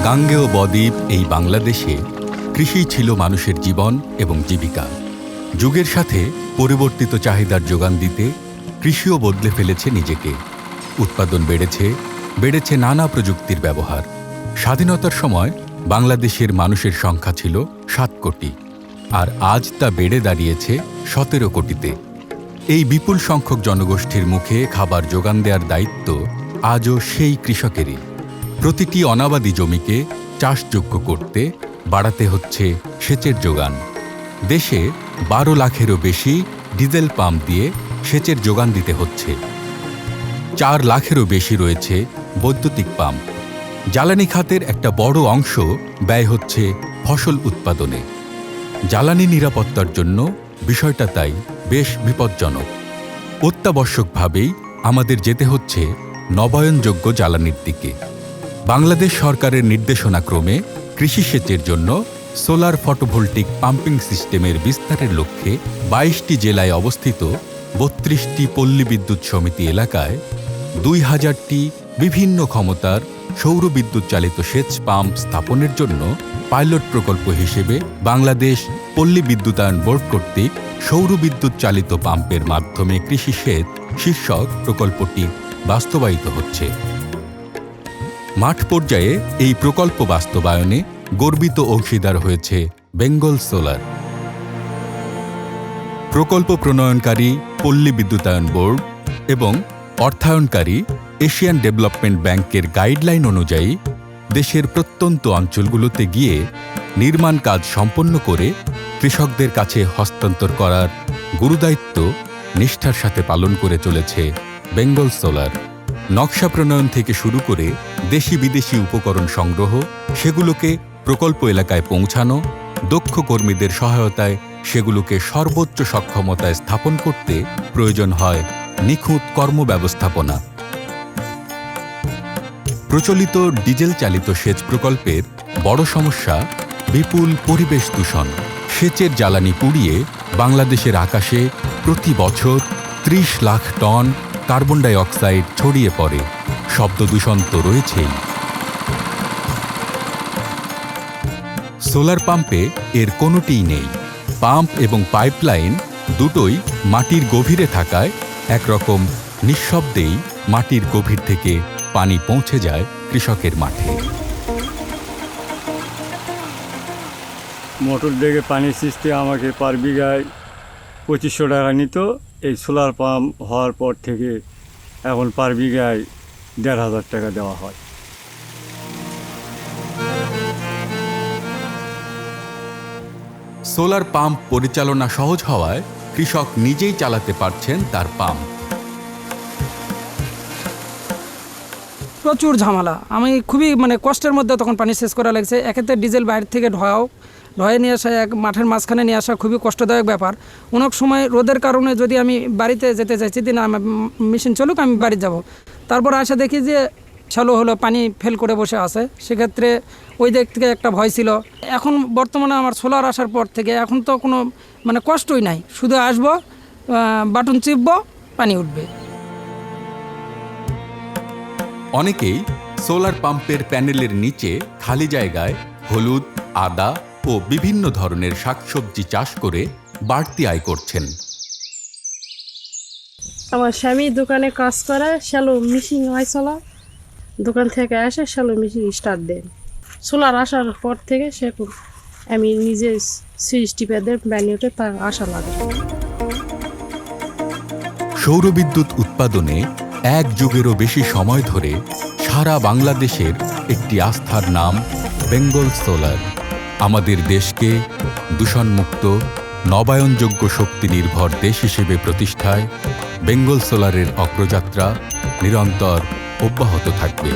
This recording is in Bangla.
গাঙ্গেয় বদ্বীপ এই বাংলাদেশে কৃষি ছিল মানুষের জীবন এবং জীবিকা। যুগের সাথে পরিবর্তিত চাহিদার যোগান দিতে কৃষিও বদলে ফেলেছে নিজেকে। উৎপাদন বেড়েছে নানা প্রযুক্তির ব্যবহার। স্বাধীনতার সময় বাংলাদেশের মানুষের সংখ্যা ছিল 7 কোটি, আর আজ তা বেড়ে দাঁড়িয়েছে 17 কোটিতে। এই বিপুল সংখ্যক জনগোষ্ঠীর মুখে খাবার যোগান দেওয়ার দায়িত্ব আজও সেই কৃষকেরই। প্রতিটি অনাবাদি জমিকে চাষযোগ্য করতে বাড়াতে হচ্ছে সেচের যোগান। দেশে 12 লাখেরও বেশি ডিজেল পাম্প দিয়ে সেচের যোগান দিতে হচ্ছে। 4 লাখেরও বেশি রয়েছে বৈদ্যুতিক পাম্প। জ্বালানি খাতের একটা বড় অংশ ব্যয় হচ্ছে ফসল উৎপাদনে। জ্বালানি নিরাপত্তার জন্য বিষয়টা তাই বেশ বিপজ্জনক। অত্যাবশ্যকভাবেই আমাদের যেতে হচ্ছে নবায়নযোগ্য জ্বালানির দিকে। বাংলাদেশ সরকারের নির্দেশনাক্রমে কৃষি সেচের জন্য সোলার ফটোভোল্টিক পাম্পিং সিস্টেমের বিস্তারের লক্ষ্যে 22টি জেলায় অবস্থিত 32টি পল্লী বিদ্যুৎ সমিতি এলাকায় 2000টি বিভিন্ন ক্ষমতার সৌর বিদ্যুৎ চালিত সেচ পাম্প স্থাপনের জন্য পাইলট প্রকল্প হিসেবে বাংলাদেশ পল্লী বিদ্যুতায়ন বোর্ড কর্তৃক সৌর বিদ্যুৎ চালিত পাম্পের মাধ্যমে কৃষি সেচ শীর্ষক প্রকল্পটি বাস্তবায়িত হচ্ছে। মাঠ পর্যায়ে এই প্রকল্প বাস্তবায়নে গর্বিত অংশীদার হয়েছে বেঙ্গল সোলার। প্রকল্প প্রণয়নকারী পল্লী বিদ্যুতায়ন বোর্ড এবং অর্থায়নকারী এশিয়ান ডেভেলপমেন্ট ব্যাংকের গাইডলাইন অনুযায়ী দেশের প্রত্যন্ত অঞ্চলগুলোতে গিয়ে নির্মাণ কাজ সম্পন্ন করে কৃষকদের কাছে হস্তান্তর করার গুরুদায়িত্ব নিষ্ঠার সাথে পালন করে চলেছে বেঙ্গল সোলার। নকশা প্রণয়ন থেকে শুরু করে দেশি বিদেশি উপকরণ সংগ্রহ, সেগুলোকে প্রকল্প এলাকায় পৌঁছানো, দক্ষ কর্মীদের সহায়তায় সেগুলোকে সর্বোচ্চ সক্ষমতায় স্থাপন করতে প্রয়োজন হয় নিখুঁত কর্মব্যবস্থাপনা। প্রচলিত ডিজেল চালিত সেচ প্রকল্পের বড় সমস্যা বিপুল পরিবেশ দূষণ। সেচের জ্বালানি পুড়িয়ে বাংলাদেশের আকাশে প্রতি বছর 30 lakh ton carbon die oxide ছড়িয়ে পড়ে। শব্দ দূষণ তো রয়েছেই। সোলার পাম্পে এর কোনোটিই নেই। পাম্প এবং পাইপলাইন দুটোই মাটির গভীরে থাকায় একরকম নিঃশব্দেই মাটির গভীর থেকে পানি পৌঁছে যায় কৃষকের মাঠে। মোটর থেকে পানি সিস্টেম আমাকে পার বিঘায় 2500 টাকা নিত। এই সোলার পাম্প হওয়ার পর থেকে এখন পার বিঘায় 1500 টাকা দেওয়া হয়। সোলার পাম্প পরিচালনা সহজ হওয়ায় কৃষক নিজেই চালাতে পারছেন তার পাম্প। প্রচুর ঝামেলা। আমি খুবই কষ্টের মধ্যে তখন পানি সেচ করা লাগছে। এক্ষেত্রে ডিজেল বাইরে থেকে ধয়ে নিয়ে আসা, এক মাঠের মাঝখানে নিয়ে আসা খুবই কষ্টদায়ক ব্যাপার। অনেক সময় রোদের কারণে যদি আমি বাড়িতে যেতে চাইছি, দিন মেশিন চলুক, আমি বাড়ি যাব, তারপর আসে দেখি যে শ্যালো হলো, পানি ফেল করে বসে আছে। সেক্ষেত্রে ওই দিক থেকে একটা ভয় ছিল। এখন বর্তমানে আমার সোলার আসার পর থেকে এখন তো কোনো কষ্টই নাই। শুধু আসবো, বাটন চিপবো, পানি উঠবে। অনেকেই সোলার পাম্পের প্যানেলের নিচে খালি জায়গায় হলুদ, আদা ও বিভিন্ন ধরনের শাকসবজি চাষ করে বাড়তি আয় করছেন। আমার স্বামী দোকানে কাজ করে, শ্যালো মেশিন হয় চলা, দোকান থেকে আসে শ্যালো মেশিন স্টার্ট দেন। সোলার আসার পর থেকে সেরকম আমি নিজে সুইচ টিপে দেন, ব্যানিওটে তার আশা লাগে। সৌরবিদ্যুৎ উৎপাদনে 1 যুগেরও বেশি সময় ধরে সারা বাংলাদেশের একটি আস্থার নাম বেঙ্গল সোলার। আমাদের দেশকে দূষণমুক্ত নবায়নযোগ্য শক্তি নির্ভর দেশ হিসেবে প্রতিষ্ঠায় বেঙ্গল সোলারের অগ্রযাত্রা নিরন্তর অব্যাহত থাকবে।